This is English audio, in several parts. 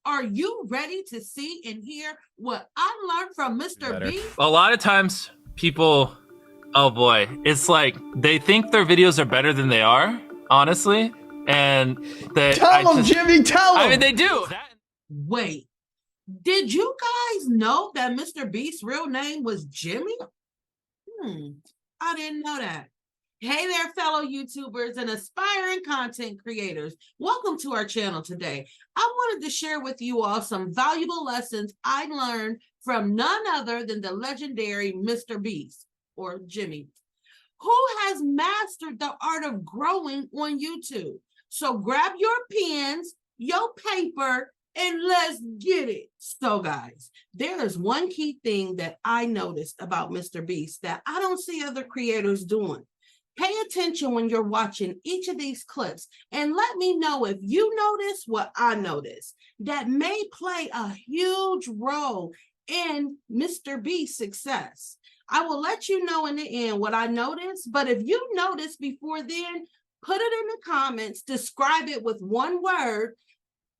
Are you ready to see and hear what I learned from Mr. Beast? A lot of times people, oh boy, it's like they think their videos are better than they are, honestly. And that Tell them, Jimmy, tell them. I mean, they do. Wait, did you guys know that Mr. Beast's real name was Jimmy? I didn't know that. Hey there, fellow YouTubers and aspiring content creators. Welcome to our channel today. I wanted to share with you all some valuable lessons I learned from none other than the legendary Mr. Beast, or Jimmy, who has mastered the art of growing on YouTube. So grab your pens, your paper, and let's get it. So guys, there is one key thing that I noticed about Mr. Beast that I don't see other creators doing. Pay attention when you're watching each of these clips and let me know if you notice what I noticed that may play a huge role in Mr. Beast's success. I will let you know in the end what I noticed, but if you notice before then, put it in the comments, describe it with one word,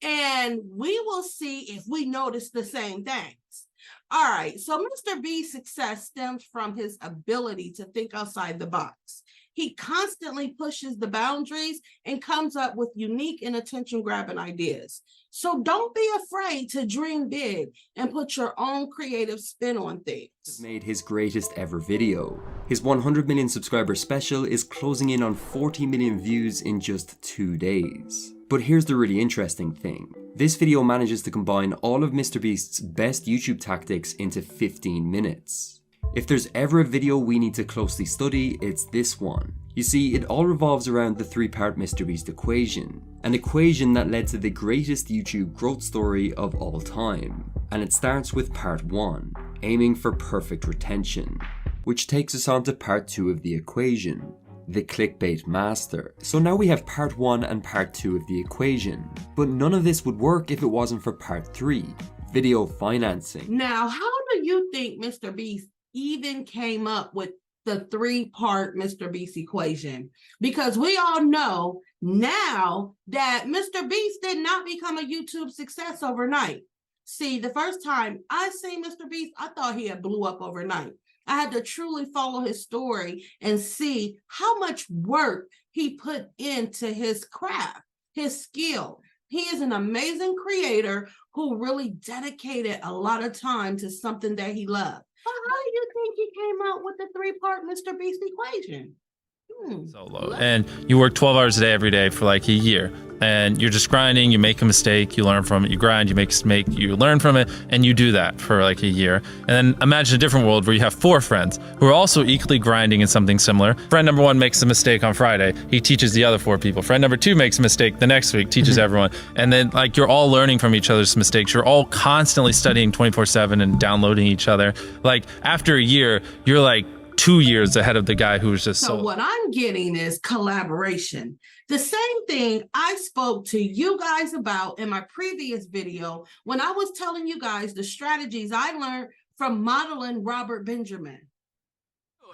and we will see if we notice the same things. All right, so Mr. Beast's success stems from his ability to think outside the box. He constantly pushes the boundaries and comes up with unique and attention-grabbing ideas. So don't be afraid to dream big and put your own creative spin on things. Made his greatest ever video. His 100 million subscriber special is closing in on 40 million views in just 2 days. But here's the really interesting thing. This video manages to combine all of Mr. Beast's best YouTube tactics into 15 minutes. If there's ever a video we need to closely study, it's this one. You see, it all revolves around the three-part Mr. Beast equation. An equation that led to the greatest YouTube growth story of all time. And it starts with part 1, aiming for perfect retention. Which takes us on to part 2 of the equation, the clickbait master. So now we have part 1 and part 2 of the equation. But none of this would work if it wasn't for part 3, video financing. Now, how do you think Mr. Beast even came up with the 3-part Mr. Beast equation? Because we all know now that Mr. Beast did not become a YouTube success overnight. See, the first time I seen Mr. Beast, I thought he had blew up overnight. I had to truly follow his story and see how much work he put into his craft, his skill. He is an amazing creator who really dedicated a lot of time to something that he loved. But how do you think he came out with the 3-part Mr. Beast equation? Solo. And you work 12 hours a day every day for like a year. And you're just grinding, you make a mistake, you learn from it, you grind, you make a mistake, you learn from it, and you do that for like a year. And then imagine a different world where you have 4 friends who are also equally grinding in something similar. Friend number 1 makes a mistake on Friday, he teaches the other 4 people. Friend number 2 makes a mistake the next week, teaches everyone. And then like you're all learning from each other's mistakes. You're all constantly studying 24/7 and downloading each other. Like after a year, you're like 2 years ahead of the guy who was just so what I'm getting is collaboration. The same thing I spoke to you guys about in my previous video when I was telling you guys the strategies I learned from modeling Robert Benjamin.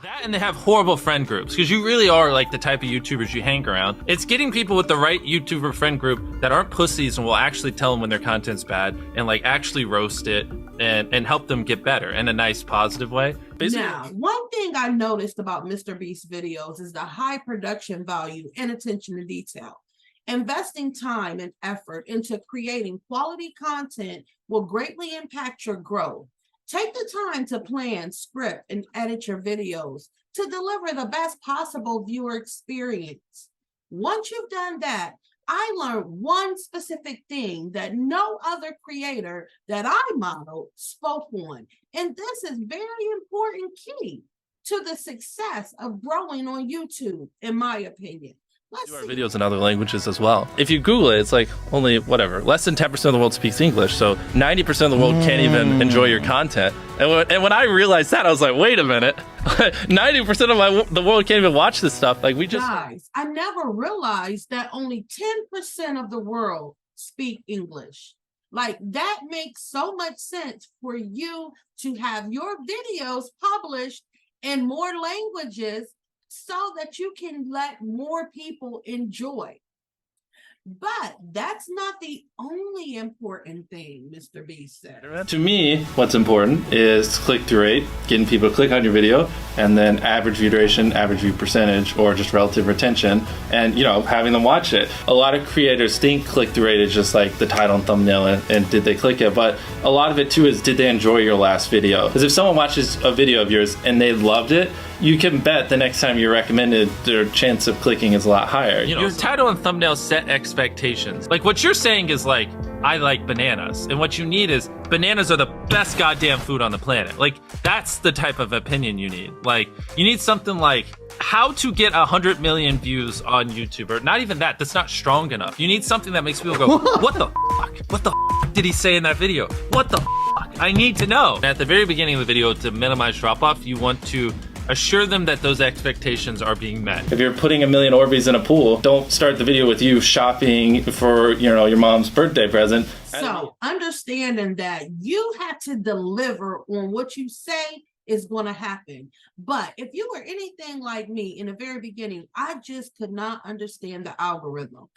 That and they have horrible friend groups because you really are like the type of YouTubers you hang around. It's getting people with the right YouTuber friend group that aren't pussies and will actually tell them when their content's bad and like actually roast it and help them get better in a nice positive way. Basically. Now, one thing I noticed about Mr. Beast's videos is the high production value and attention to detail. Investing time and effort into creating quality content will greatly impact your growth. Take the time to plan, script, and edit your videos to deliver the best possible viewer experience. Once you've done that, I learned one specific thing that no other creator that I modeled spoke on. And this is very important key to the success of growing on YouTube, in my opinion. Do our videos in other languages as well. If you Google it, it's like only whatever, less than 10% of the world speaks English, so 90% of the world can't even enjoy your content. And when I realized that, I was like, wait a minute, 90% of the world can't even watch this stuff. Like we just guys, I never realized that only 10% of the world speak English. Like that makes so much sense for you to have your videos published in more languages so that you can let more people enjoy. But that's not the only important thing, Mr. Beast said. To me, what's important is click-through rate, getting people to click on your video, and then average view duration, average view percentage, or just relative retention, and having them watch it. A lot of creators think click-through rate is just like the title and thumbnail and did they click it, but a lot of it too is did they enjoy your last video? Because if someone watches a video of yours and they loved it, you can bet the next time you're recommended, their chance of clicking is a lot higher. Your title and thumbnail set expectations. Like what you're saying is like, I like bananas. And what you need is bananas are the best goddamn food on the planet. Like that's the type of opinion you need. Like you need something like how to get 100 million views on YouTube, or not even that. That's not strong enough. You need something that makes people go, what the fuck? What the fuck did he say in that video? What the fuck? I need to know. And at the very beginning of the video, to minimize drop off, you want to assure them that those expectations are being met. If you're putting 1 million Orbeez in a pool, don't start the video with you shopping for, your mom's birthday present. So understanding that you have to deliver on what you say is going to happen. But if you were anything like me in the very beginning, I just could not understand the algorithm.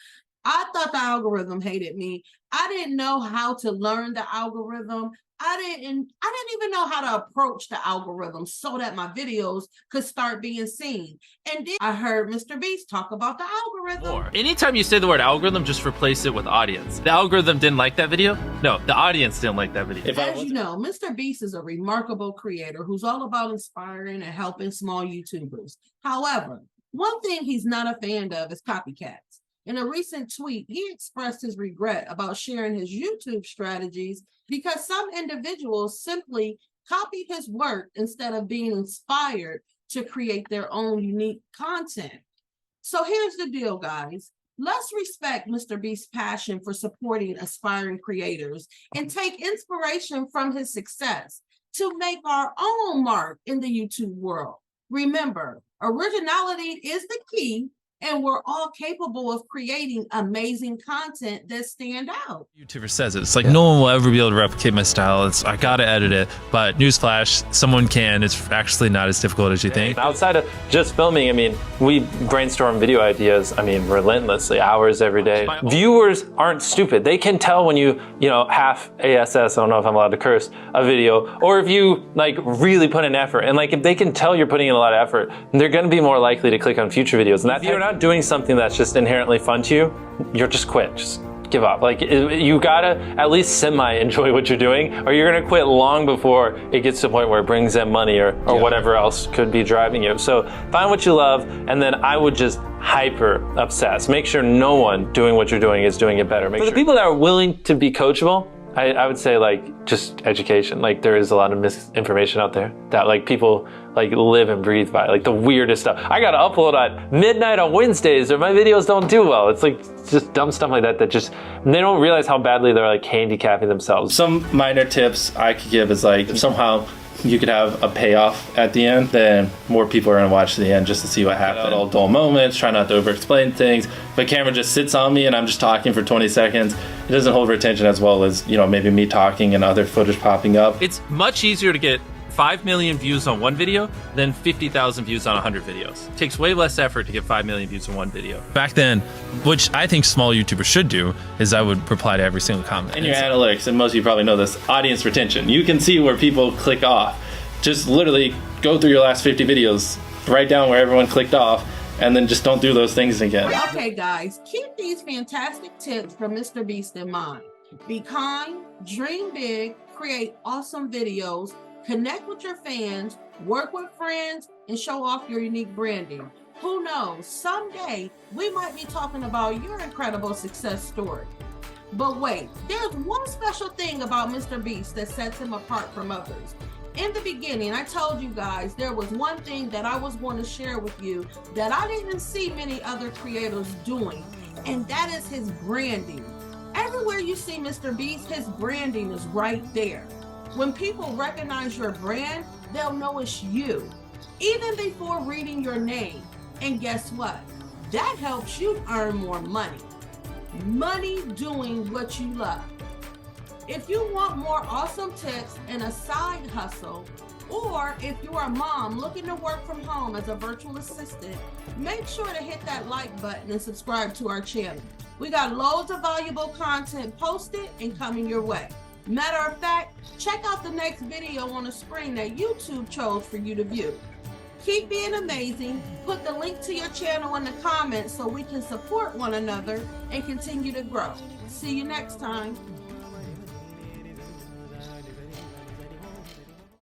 I thought the algorithm hated me. I didn't know how to learn the algorithm. I didn't even know how to approach the algorithm so that my videos could start being seen. And then I heard Mr. Beast talk about the algorithm. Anytime you say the word algorithm, just replace it with audience. The algorithm didn't like that video? No, the audience didn't like that video. As you know, Mr. Beast is a remarkable creator who's all about inspiring and helping small YouTubers. However, one thing he's not a fan of is copycats. In a recent tweet, he expressed his regret about sharing his YouTube strategies because some individuals simply copied his work instead of being inspired to create their own unique content. So here's the deal, guys. Let's respect Mr. Beast's passion for supporting aspiring creators and take inspiration from his success to make our own mark in the YouTube world. Remember, originality is the key, and we're all capable of creating amazing content that stand out. YouTuber says it. It's like no one will ever be able to replicate my style. I gotta edit it, but newsflash, someone can. It's actually not as difficult as you think. Outside of just filming, I mean, we brainstorm video ideas, relentlessly, hours every day. Viewers aren't stupid. They can tell when you half ASS, I don't know if I'm allowed to curse, a video, or if you really put in effort. And if they can tell you're putting in a lot of effort, they're gonna be more likely to click on future videos. And if you're not doing something that's just inherently fun to you, you're just quit. Just give up. You gotta at least semi-enjoy what you're doing, or you're gonna quit long before it gets to the point where it brings in money or whatever else could be driving you. So find what you love, and then I would just hyper obsess. Make sure no one doing what you're doing is doing it better. For the people that are willing to be coachable, I would say just education. There is a lot of misinformation out there that people live and breathe by, the weirdest stuff. I gotta upload at midnight on Wednesdays or my videos don't do well. It's just dumb stuff like that they don't realize how badly they're handicapping themselves. Some minor tips I could give is if somehow you could have a payoff at the end, then more people are gonna watch to the end just to see what happened. All dull moments, try not to over-explain things. If a camera just sits on me and I'm just talking for 20 seconds, it doesn't hold retention as well as, maybe me talking and other footage popping up. It's much easier to get 5 million views on one video than 50,000 views on 100 videos. It takes way less effort to get 5 million views on one video. Back then, which I think small YouTubers should do, is I would reply to every single comment. In your analytics, and most of you probably know this, audience retention. You can see where people click off. Just literally go through your last 50 videos, write down where everyone clicked off, and then just don't do those things again. Okay, guys, keep these fantastic tips from Mr. Beast in mind. Be kind, dream big, create awesome videos, connect with your fans, work with friends, and show off your unique branding. Who knows, someday we might be talking about your incredible success story. But wait, there's one special thing about Mr. Beast that sets him apart from others. In the beginning, I told you guys there was one thing that I was going to share with you that I didn't see many other creators doing, and that is his branding. Everywhere you see Mr. Beast, his branding is right there. When people recognize your brand, they'll know it's you, even before reading your name. And guess what? That helps you earn more money. Money doing what you love. If you want more awesome tips and a side hustle, or if you're a mom looking to work from home as a virtual assistant, make sure to hit that like button and subscribe to our channel. We got loads of valuable content posted and coming your way. Matter of fact, check out the next video on the screen that YouTube chose for you to view. Keep being amazing. Put the link to your channel in the comments so we can support one another and continue to grow. See you next time.